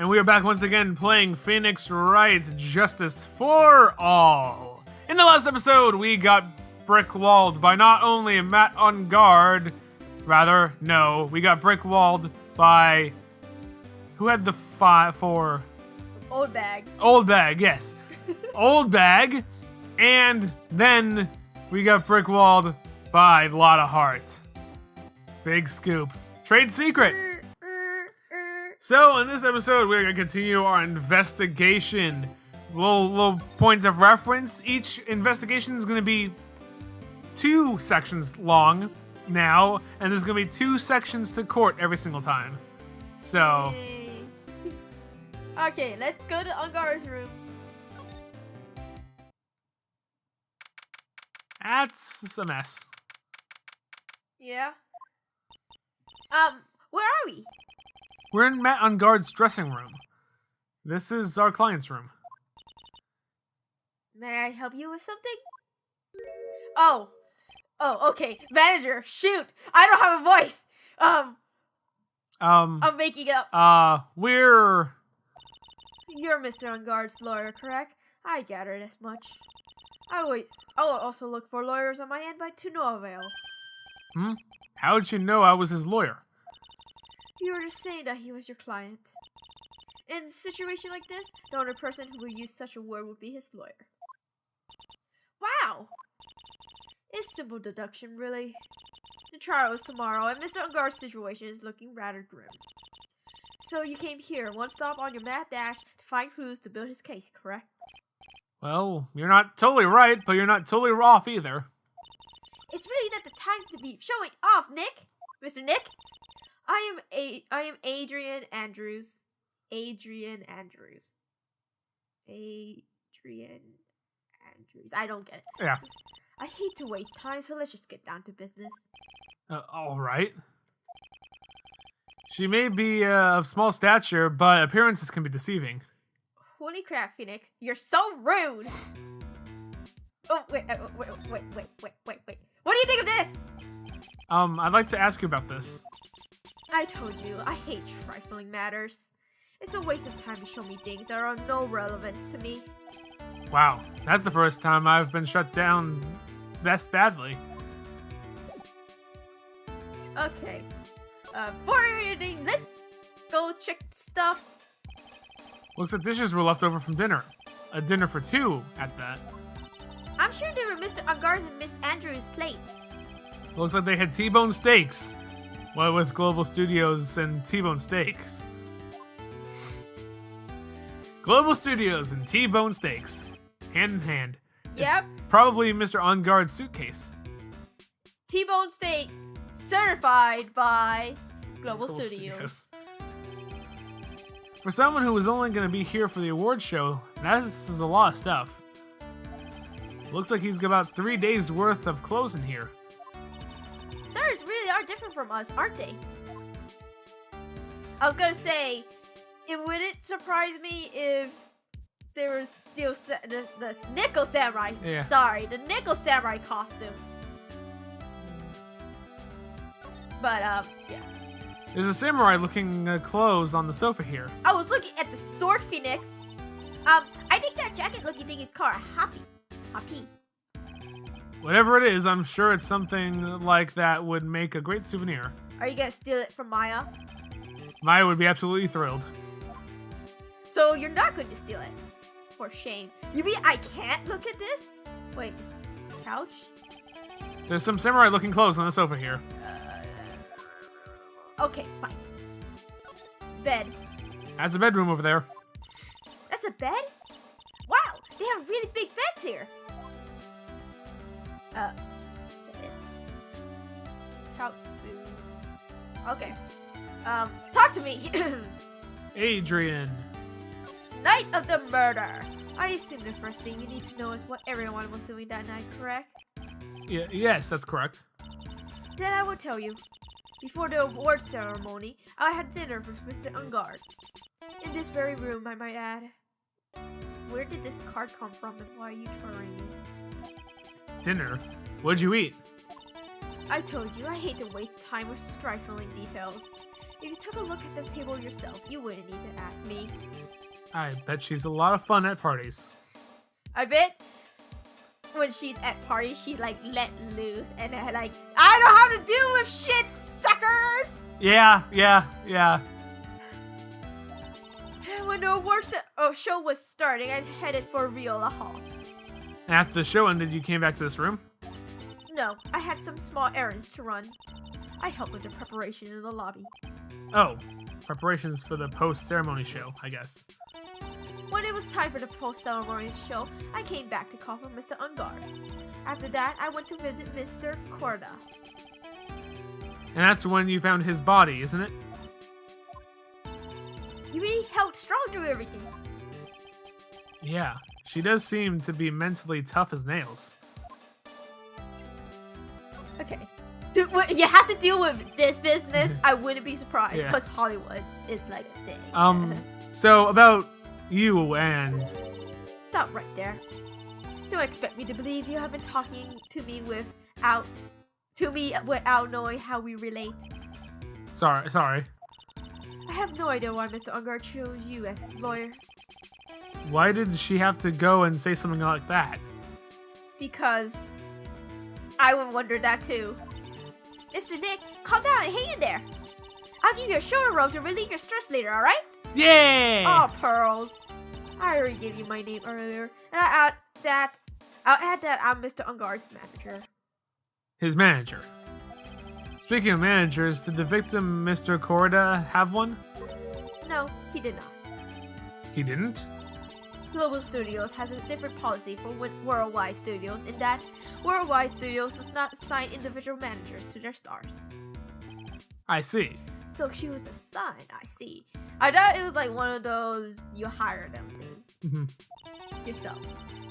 and we are back once again playing Phoenix Wright Justice for All. In the last episode, we got brick-walled by not only Matt on guard, we got brick-walled by... Who had the four? Old Bag. Old Bag, yes. Old Bag, and then we got brick-walled by Lotta Heart. Big scoop. Trade secret. So, in this episode, we're going to continue our investigation. Little points of reference. Each investigation is going to be 2 sections long now, and there's going to be 2 sections to court every single time. So... Yay. Okay, let's go to Ungar's room. That's a mess. Yeah. Where are we? We're in Matt on guard's dressing room. This is our client's room. May I help you with something? Oh, okay. Manager, shoot! I don't have a voice! I'm making it up. We're... You're Mr. Unguard's lawyer, correct? I gathered as much. I will also look for lawyers on my end, but to no avail. How'd you know I was his lawyer? You were just saying that he was your client. In a situation like this, the only person who would use such a word would be his lawyer. Wow! It's simple deduction, really. The trial is tomorrow, and Mr. Ungar's situation is looking rather grim. So you came here, one stop on your mad dash, to find clues to build his case, correct? Well, you're not totally right, but you're not totally off either. It's really not the time to be showing off, Nick! Mr. Nick! I am Adrian Andrews. Adrian Andrews. I don't get it. Yeah. I hate to waste time, so let's just get down to business. Alright. She may be of small stature, but appearances can be deceiving. Holy crap, Phoenix. You're so rude! Oh, wait. What do you think of this? I'd like to ask you about this. I told you, I hate trifling matters. It's a waste of time to show me things that are of no relevance to me. Wow, that's the first time I've been shut down this badly. Okay. For everything, let's go check stuff. Looks like dishes were left over from dinner. A dinner for 2 at that. I'm sure they were Mr. Ungar's and Miss Andrews' plates. Looks like they had T-bone steaks. What with Global Studios and T-bone steaks. Global Studios and T-bone steaks. Hand in hand. Yep. It's probably Mr. Unguard's suitcase. T-bone steak, certified by Global Studios. For someone who was only going to be here for the award show, this is a lot of stuff. Looks like he's got about 3 days worth of clothes in here. Stars really are different from us, aren't they? I was gonna say, it wouldn't surprise me if there was still the Nickel Samurai. Yeah. Sorry, the Nickel Samurai costume. But yeah. There's a samurai-looking clothes on the sofa here. I was looking at the sword, Phoenix. I think that jacket-looking thing is called a happy. Whatever it is, I'm sure it's something like that would make a great souvenir. Are you gonna steal it from Maya? Maya would be absolutely thrilled. So you're not going to steal it? For shame. You mean I can't look at this? Wait, couch? There's some samurai-looking clothes on the sofa here. Okay, fine. Bed. That's a bedroom over there. That's a bed? Wow, they have really big beds here. Is that it? Couch. Okay. Talk to me. Adrian. Night of the murder. I assume the first thing you need to know is what everyone was doing that night, correct? Yes, that's correct. Then I will tell you. Before the award ceremony, I had dinner with Mr. Ungard. In this very room, I might add. Where did this card come from and why are you throwing it? Dinner? What'd you eat? I told you, I hate to waste time with trifling details. If you took a look at the table yourself, you wouldn't need to ask me. I bet she's a lot of fun at parties. I bet when she's at parties, she like let loose and like, I know how to deal with shit, suckers! Yeah. When the awards show was starting, I headed for Viola Hall. And after the show ended, you came back to this room? No, I had some small errands to run. I helped with the preparation in the lobby. Oh, preparations for the post-ceremony show, I guess. When it was time for the post-ceremony show, I came back to call for Mr. Ungard. After that, I went to visit Mr. Corda. And that's when you found his body, isn't it? He really held strong through everything. Yeah, she does seem to be mentally tough as nails. Okay. You have to deal with this business. I wouldn't be surprised because Hollywood is like a thing. So about you and... Stop right there. Don't expect me to believe you have been talking to me without knowing how we relate. Sorry. I have no idea why Mr. Ungard chose you as his lawyer. Why did she have to go and say something like that? Because I would wonder that too. Mr. Nick, calm down and hang in there. I'll give you a shoulder rub to relieve your stress later, alright? Yeah! Oh, Pearls. I already gave you my name earlier, and I'll add that I'm Mr. Ungard's manager. His manager. Speaking of managers, did the victim, Mr. Corda, have one? No, he did not. He didn't? Global Studios has a different policy from Worldwide Studios in that Worldwide Studios does not assign individual managers to their stars. I see. So she was assigned, I see. I thought it was like one of those you hire them thing. Yourself.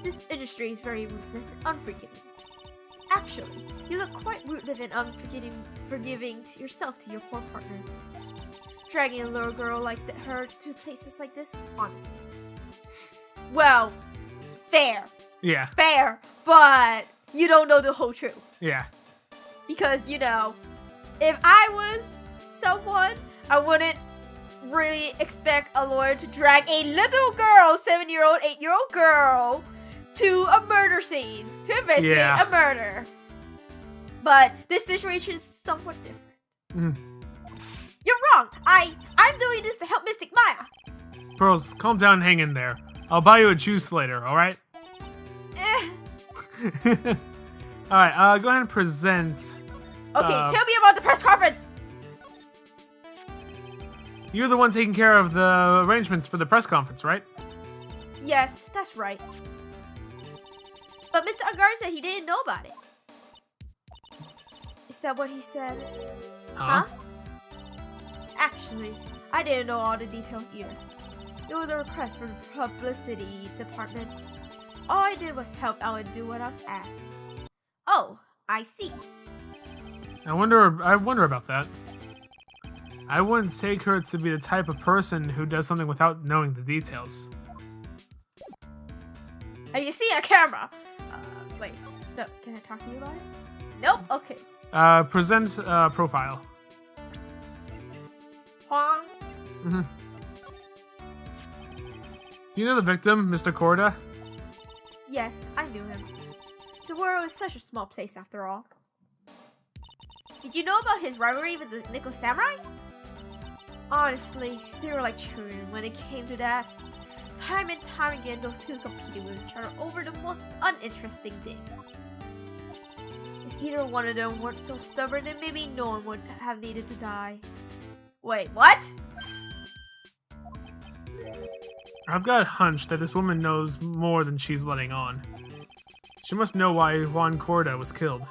This industry is very ruthless and unforgiving. Actually, you look quite ruthless and unforgiving to yourself to your poor partner. Dragging a little girl like her to places like this, honestly. Well, fair. Yeah. Fair, but you don't know the whole truth. Yeah. Because, you know, if I was someone, I wouldn't really expect a lawyer to drag a little girl, 7-year-old, 8-year-old girl, to a murder scene to investigate a murder. But this situation is somewhat different. You're wrong. I'm doing this to help Mystic Maya. Pearls, calm down and hang in there. I'll buy you a juice later, alright? Alright, go ahead and present. Okay, tell me about the press conference. You're the one taking care of the arrangements for the press conference, right? Yes, that's right. But Mr. Ungard said he didn't know about it. Is that what he said? Huh? Actually, I didn't know all the details either. It was a request from the publicity department. All I did was help out and do what I was asked. Oh, I see. I wonder about that. I wouldn't take her to be the type of person who does something without knowing the details. Have you seen a camera? Wait, so can I talk to you about it? Nope, okay. Present profile. Huang? Do you know the victim, Mr. Corda? Yes, I knew him. The world is such a small place after all. Did you know about his rivalry with the Nickel Samurai? Honestly, they were like children when it came to that. Time and time again, those two competed with each other over the most uninteresting things. If either one of them weren't so stubborn, then maybe no one would have needed to die. Wait, what? I've got a hunch that this woman knows more than she's letting on. She must know why Juan Corda was killed.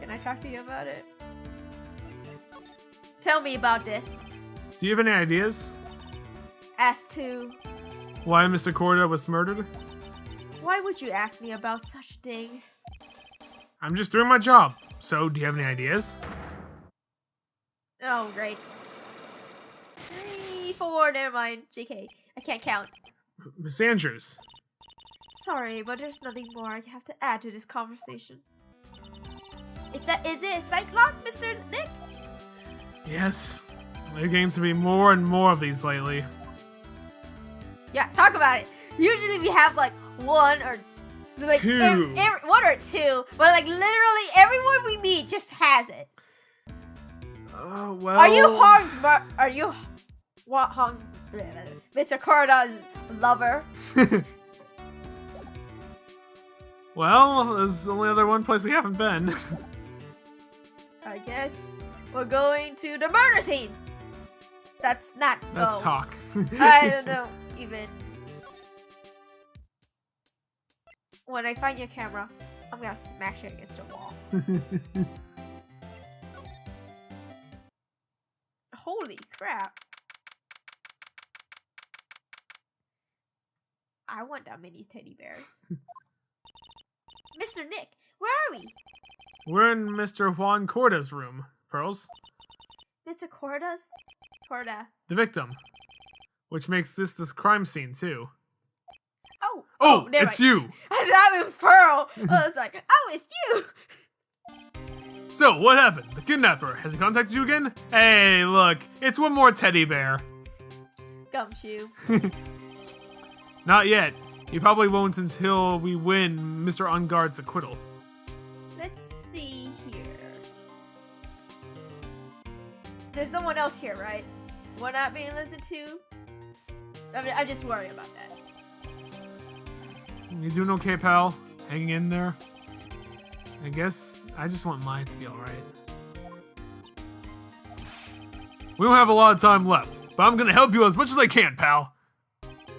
Can I talk to you about it? Tell me about this. Do you have any ideas? As to... Why Mr. Corda was murdered? Why would you ask me about such a thing? I'm just doing my job. So, do you have any ideas? Oh, great. 3, 4, never mind. JK, I can't count. Miss Andrews. Sorry, but there's nothing more I have to add to this conversation. Is it a Cyclops, Mr. Nick? Yes. There seems to be more and more of these lately. Yeah, talk about it. Usually we have like one or like two. One or two, but like literally everyone we meet just has it. Well. Are you Hong's Mr. Corda's lover? Well, there's only other one place we haven't been. I guess we're going to the murder scene. That's not That's talk. I don't know even. When I find your camera, I'm gonna smash it against the wall. Holy crap. I want that many teddy bears. Mr. Nick, where are we? We're in Mr. Juan Corda's room, Pearls. Mr. Corda? The victim. Which makes this crime scene, too. Oh, it's you! I thought it was Pearl. I was like, oh, it's you! So, what happened? The kidnapper, has he contacted you again? Hey, look, it's one more teddy bear. Gumshoe. Not yet. He probably won't until we win Mr. Ungard's acquittal. Let's see here. There's no one else here, right? We're not being listened to? I'm just worried about that. You doing okay, pal? Hanging in there? I guess I just want mine to be alright. We don't have a lot of time left, but I'm gonna help you as much as I can, pal.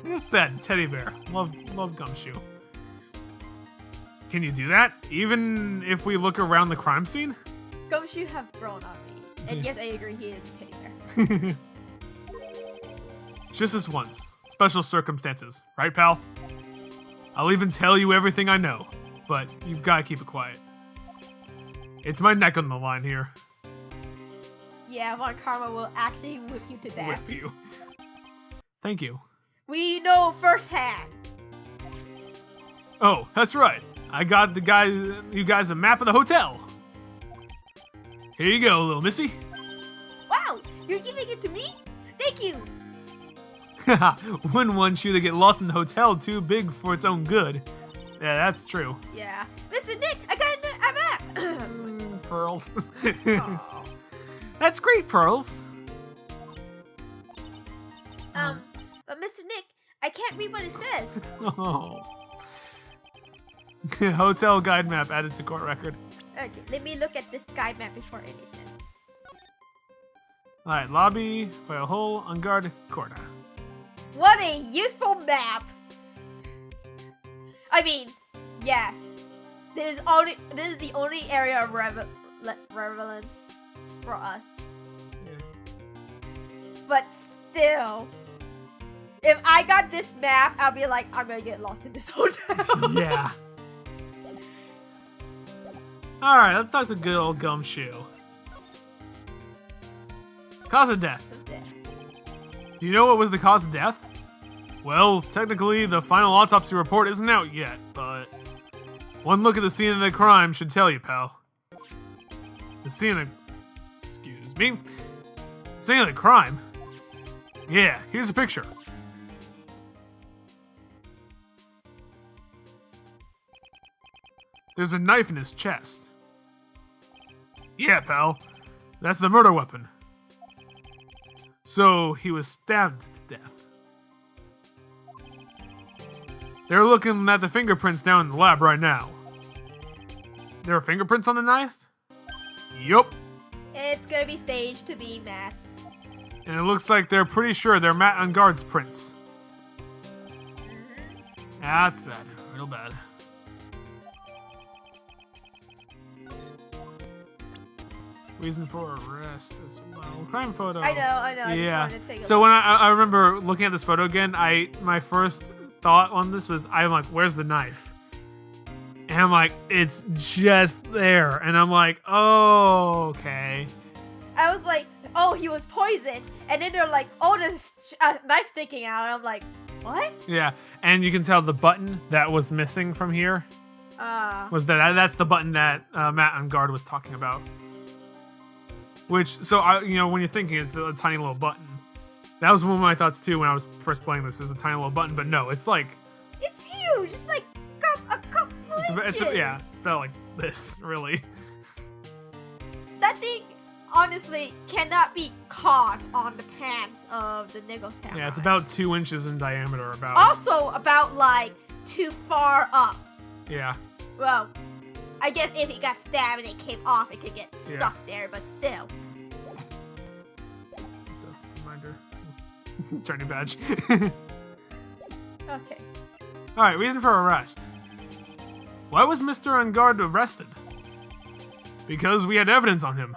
Like I said, teddy bear. Love Gumshoe. Can you do that? Even if we look around the crime scene? Gumshoe have grown on me. And yes, I agree, he is a teddy bear. Just this once. Special circumstances, right, pal? I'll even tell you everything I know, but you've got to keep it quiet. It's my neck on the line here. Yeah, Von Karma will actually whip you to death. Whip you. Thank you. We know firsthand. Oh, that's right. I got you guys a map of the hotel. Here you go, little missy. Wow, you're giving it to me? Thank you. Wouldn't want you to get lost in the hotel too big for its own good. Yeah, that's true. Yeah. Mr. Nick, I got a map. Pearls. That's great, Pearls. But Mr. Nick, I can't read what it says. Oh. Hotel guide map added to court record. Okay, let me look at this guide map before anything. Alright, lobby, file hole, on guard, Corda. What a useful map! I mean, yes. This is the only area of relevance for us. Yeah. But still, if I got this map, I'll be like, I'm gonna get lost in this hotel. Yeah. Alright, let's talk to good old Gumshoe. Cause of death. Do you know what was the cause of death? Well, technically, the final autopsy report isn't out yet, but one look at the scene of the crime should tell you, pal. The scene of the scene of the crime? Yeah, here's a picture. There's a knife in his chest. Yeah, pal. That's the murder weapon. So, he was stabbed to death. They're looking at the fingerprints down in the lab right now. There are fingerprints on the knife? Yup. It's gonna be staged to be Matt's. And it looks like they're pretty sure they're Matt Ungard's prints. That's bad. Real bad. Reason for arrest as well. Crime photo. I know. Yeah. I just wanted to take a So look. when I remember looking at this photo again, my first thought on this was, I'm like, where's the knife? And I'm like, it's just there. And I'm like, oh, okay. I was like, oh, he was poisoned. And then they're like, oh, there's a knife sticking out. And I'm like, what? Yeah, and you can tell the button that was missing from here Was that's the button that Matt on guard was talking about. Which, so when you're thinking it's a tiny little button. That was one of my thoughts too when I was first playing this. Is a tiny little button, but no, it's like it's huge. It's like a couple inches. It's about like this, really. That thing honestly cannot be caught on the pants of the Nickel Samurai. Yeah, it's about 2 inches in diameter. Also about like too far up. Yeah. Well, I guess if it got stabbed and it came off, it could get stuck there, but still. Just a reminder. Turning badge. Okay. Alright, reason for arrest. Why was Mr. On Guard arrested? Because we had evidence on him.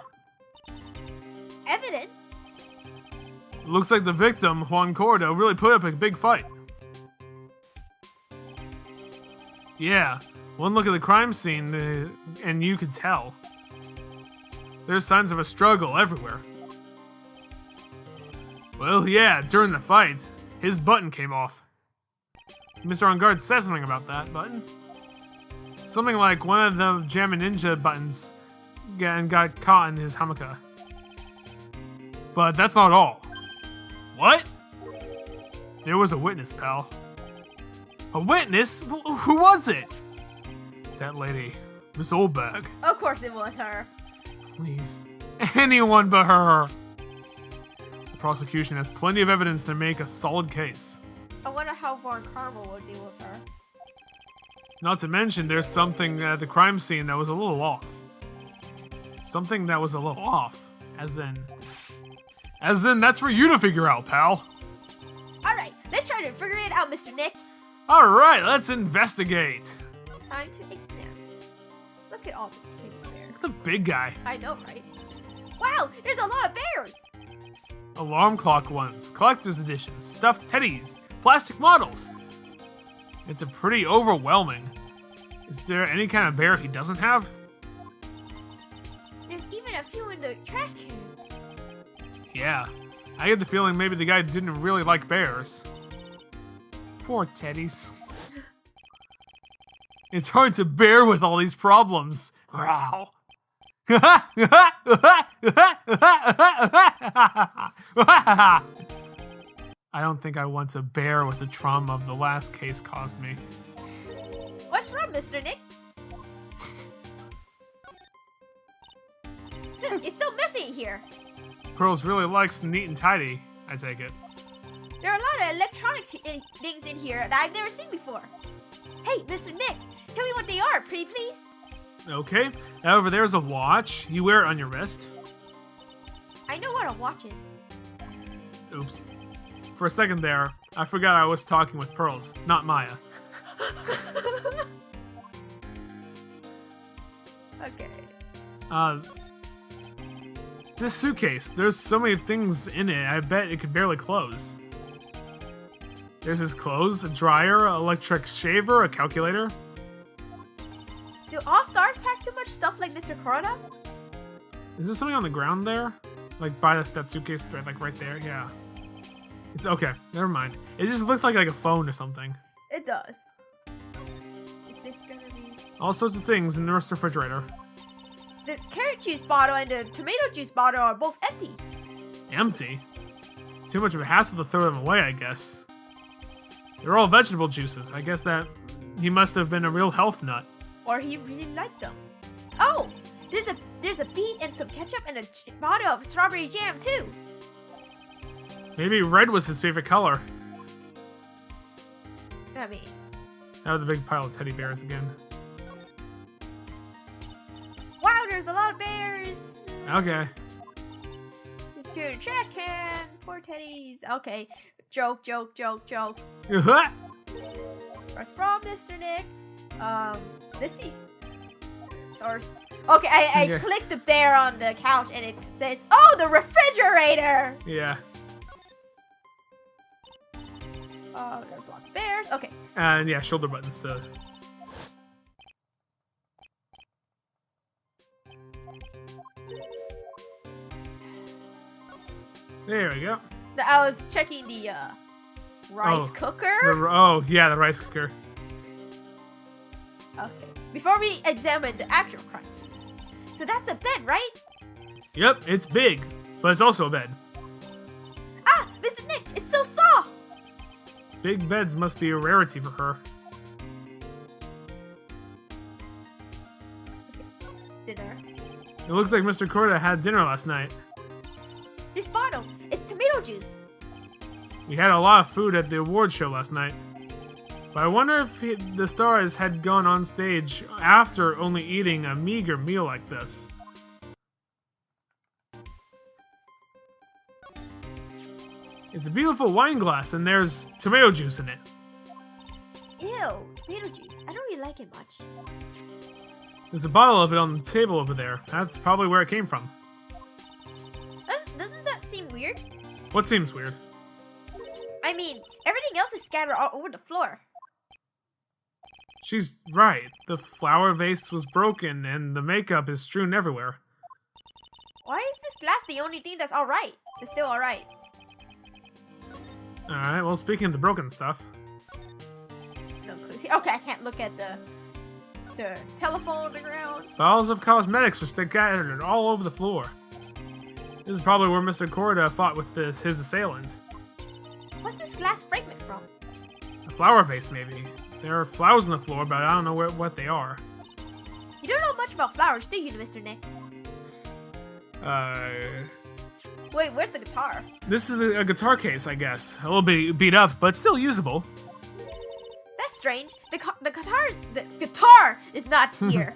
Evidence? Looks like the victim, Juan Cordo, really put up a big fight. Yeah, one look at the crime scene and you could tell. There's signs of a struggle everywhere. Well, yeah, during the fight, his button came off. Mr. On Guard said something about that button. Something like one of the Jammin' Ninja buttons got caught in his hamaka. But that's not all. What? There was a witness, pal. A witness? Who was it? That lady, Miss Oldbag. Of course it was her. Please. Anyone but her. The prosecution has plenty of evidence to make a solid case. I wonder how Von Carmel will deal with her. Not to mention, there's something at the crime scene that was a little off. Something that was a little off. As in, that's for you to figure out, pal. Alright, let's try to figure it out, Mr. Nick. Alright, let's investigate. Time to examine. Look at all the teddy bears. The big guy. I know, right? Wow, there's a lot of bears! Alarm clock ones, collector's editions, stuffed teddies, plastic models. It's a pretty overwhelming. Is there any kind of bear he doesn't have? There's even a few in the trash can. Yeah, I get the feeling maybe the guy didn't really like bears. Poor teddies. It's hard to bear with all these problems. Wow. I don't think I want to bear with the trauma of the last case caused me. What's wrong, Mr. Nick? It's so messy in here. Pearls really likes neat and tidy, I take it. There are a lot of electronics things in here that I've never seen before. Hey, Mr. Nick, tell me what they are, pretty please. Okay, over there's a watch. You wear it on your wrist. I know what a watch is. Oops. For a second there, I forgot I was talking with Pearls, not Maya. Okay. This suitcase, there's so many things in it, I bet it could barely close. There's his clothes, a dryer, an electric shaver, a calculator. Do all stars pack too much stuff like Mr. Corona? Is there something on the ground there? Like by that suitcase, like right there? Yeah. It's okay, never mind. It just looked like a phone or something. It does. Is this gonna be... All sorts of things in the refrigerator. The carrot juice bottle and the tomato juice bottle are both empty. Empty? It's too much of a hassle to throw them away, I guess. They're all vegetable juices. I guess that he must have been a real health nut. Or he really liked them. Oh! There's a beet and some ketchup and a bottle of strawberry jam, too. Maybe red was his favorite color. I mean... Now the big pile of teddy bears again. Wow, there's a lot of bears! Okay. There's food in the trash can. Poor teddies. Okay. Joke. What's wrong, Mr. Nick? Let's see. Source. Okay, I clicked the bear on the couch and it says, oh, the refrigerator! Yeah. There's lots of bears. Okay. And yeah, shoulder buttons too. There we go. I was checking the rice cooker. Oh, yeah, the rice cooker. Okay. Before we examine the actual crime scene. So that's a bed, right? Yep, it's big, but it's also a bed. Ah, Mr. Nick, it's so soft! Big beds must be a rarity for her. Dinner. It looks like Mr. Korda had dinner last night. This bottle, it's tomato juice. We had a lot of food at the award show last night. But I wonder if the stars had gone on stage after only eating a meager meal like this. It's a beautiful wine glass and there's tomato juice in it. Ew, tomato juice. I don't really like it much. There's a bottle of it on the table over there. That's probably where it came from. Doesn't that seem weird? What seems weird? I mean, everything else is scattered all over the floor. She's right. The flower vase was broken and the makeup is strewn everywhere. Why is this glass the only thing that's alright? It's still alright. Alright, well, speaking of the broken stuff. No clue. See, okay, I can't look at the telephone on the ground. Bottles of cosmetics are scattered all over the floor. This is probably where Mr. Korda fought with his assailant. What's this glass fragment from? A flower vase, maybe. There are flowers on the floor, but I don't know what they are. You don't know much about flowers, do you, Mr. Nick? Wait, where's the guitar? This is a guitar case, I guess. A little bit beat up, but still usable. That's strange. The guitar is not here.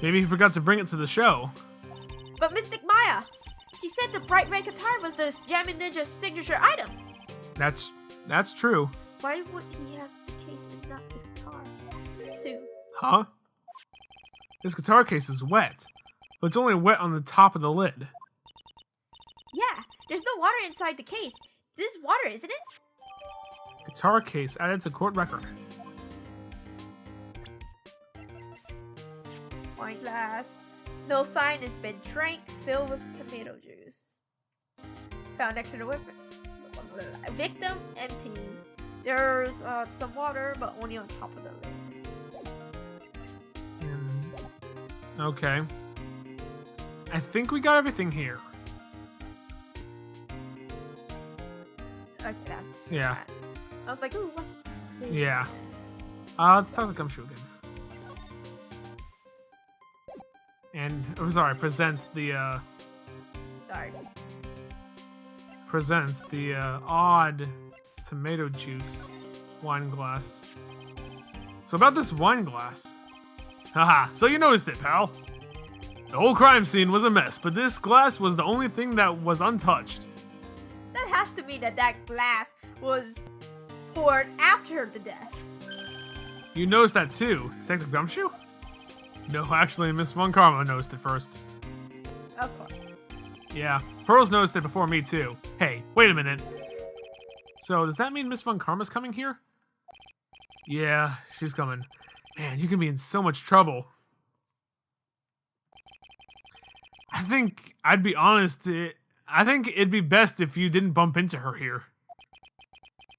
Maybe he forgot to bring it to the show. But Mystic Maya, she said the bright red guitar was the Jammin' Ninja's signature item. That's true. Why would he have the case and not the guitar, too? Huh? This guitar case is wet, but it's only wet on the top of the lid. Yeah, there's no water inside the case. This is water, isn't it? Guitar case added to court record. Wine glass. No sign has been drank, filled with tomato juice. Found next to the weapon. Victim, empty. There's some water, but only on top of the lid. Okay. I think we got everything here. Okay, that's Yeah. bad. I was like, ooh, what's this thing? Yeah. Let's talk to Gumshoe again. And, oh, sorry, presents the, Sorry. odd tomato juice wine glass. So about this wine glass. Haha, so you noticed it, pal. The whole crime scene was a mess, but this glass was the only thing that was untouched. That has to mean that glass was poured after the death. You noticed that too, Detective Gumshoe? No, actually, Miss Von Karma noticed it first. Of course. Yeah, Pearls noticed it before me too. Hey, wait a minute. So, does that mean Miss Von Karma's coming here? Yeah, she's coming. Man, you can be in so much trouble. I think I'd be honest. I think it'd be best if you didn't bump into her here.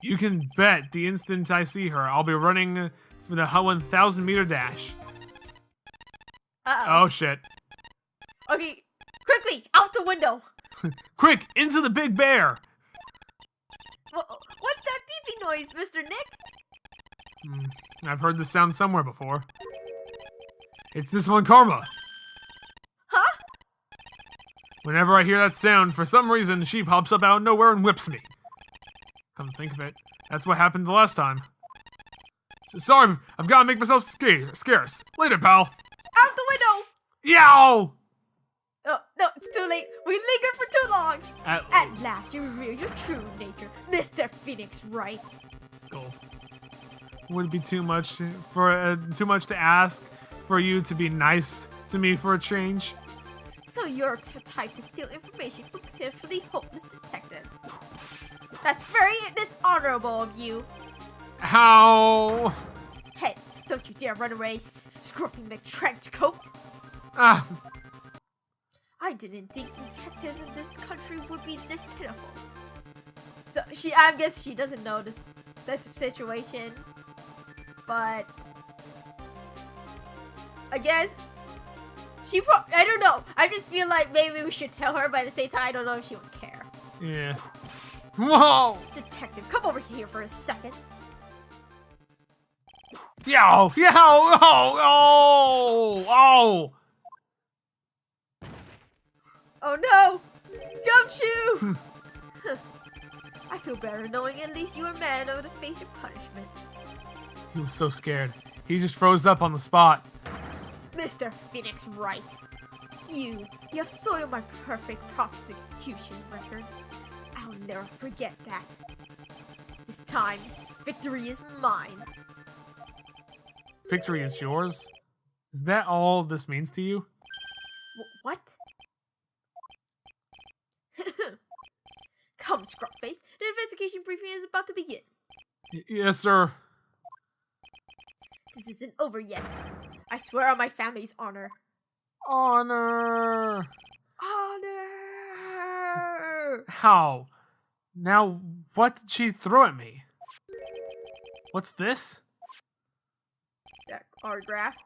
You can bet the instant I see her, I'll be running for the 1,000 meter dash. Uh-oh. Oh shit. Okay, quickly, out the window. Quick, into the big bear. What's that beeping noise, Mr. Nick? I've heard this sound somewhere before. It's Miss Von Karma. Huh? Whenever I hear that sound, for some reason, she pops up out of nowhere and whips me. Come to think of it, that's what happened the last time. Sorry, I've got to make myself scarce. Later, pal. Out the window! Yow! Oh, no, it's too late. We lingered for too long. At last, you reveal your true nature, Mr. Phoenix Wright. Cool. Would it be too much to ask for you to be nice to me for a change? So you're the type to steal information from pitifully hopeless detectives. That's very dishonorable of you. How? Hey, don't you dare run away, scruffing the trench coat. Ah. I didn't think detectives in this country would be this pitiful. So I guess she doesn't know this situation, but I guess I don't know. I just feel like maybe we should tell her, but at the same time, I don't know if she would care. Yeah. Whoa! Detective, come over here for a second. Yo! Yo! Oh! Oh! Oh no! Gumshoe! I feel better knowing at least you were man enough to face your punishment. He was so scared. He just froze up on the spot. Mr. Phoenix Wright, you have soiled my perfect prosecution record. I'll never forget that. This time, victory is mine. Victory is yours? Is that all this means to you? What? Come, Scrubface. The investigation briefing is about to begin. Yes, sir. This isn't over yet. I swear on my family's honor. Honor. Honor! How? Now, what did she throw at me? What's this? That autograph.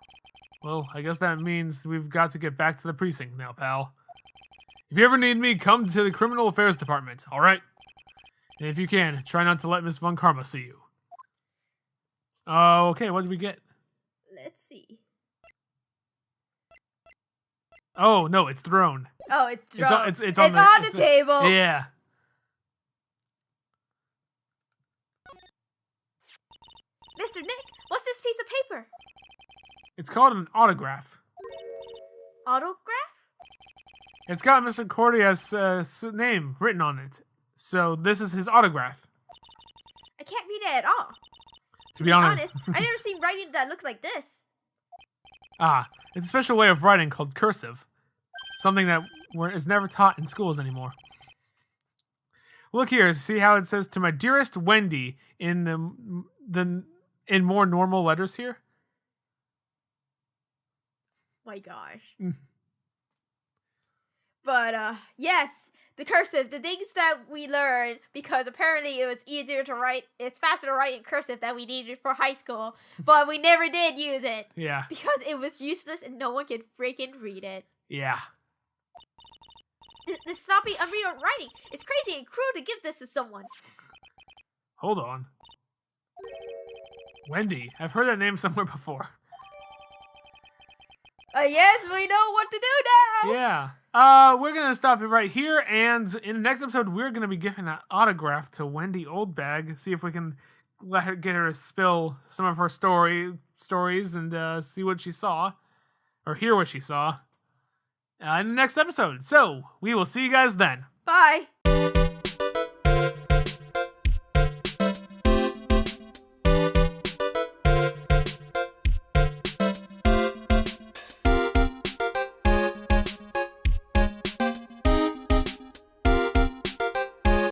Well, I guess that means we've got to get back to the precinct now, pal. If you ever need me, come to the Criminal Affairs Department, alright? And if you can, try not to let Miss Von Karma see you. Okay, what did we get? Let's see. Oh, no, it's thrown. Oh, it's thrown. It's on the table. Yeah. Mr. Nick, what's this piece of paper? It's called an autograph. Autograph? It's got Mr. Cordia's name written on it. So this is his autograph. I can't read it at all. To be honest, I never seen writing that looks like this. It's a special way of writing called cursive. Something that is never taught in schools anymore. Look here, see how it says "to my dearest Wendy" in in more normal letters here? My gosh. But, yes, the cursive, the things that we learned, because apparently it was easier to write, it's faster to write in cursive than we needed for high school, but we never did use it. Yeah. Because it was useless and no one could freaking read it. Yeah. This sloppy, unreadable writing, it's crazy and cruel to give this to someone. Hold on. Wendy, I've heard that name somewhere before. Yes, we know what to do now! Yeah. We're gonna stop it right here, and in the next episode, we're gonna be giving that autograph to Wendy Oldbag. See if we can get her to spill some of her stories and see what she saw, or hear what she saw, in the next episode. So we will see you guys then. Bye!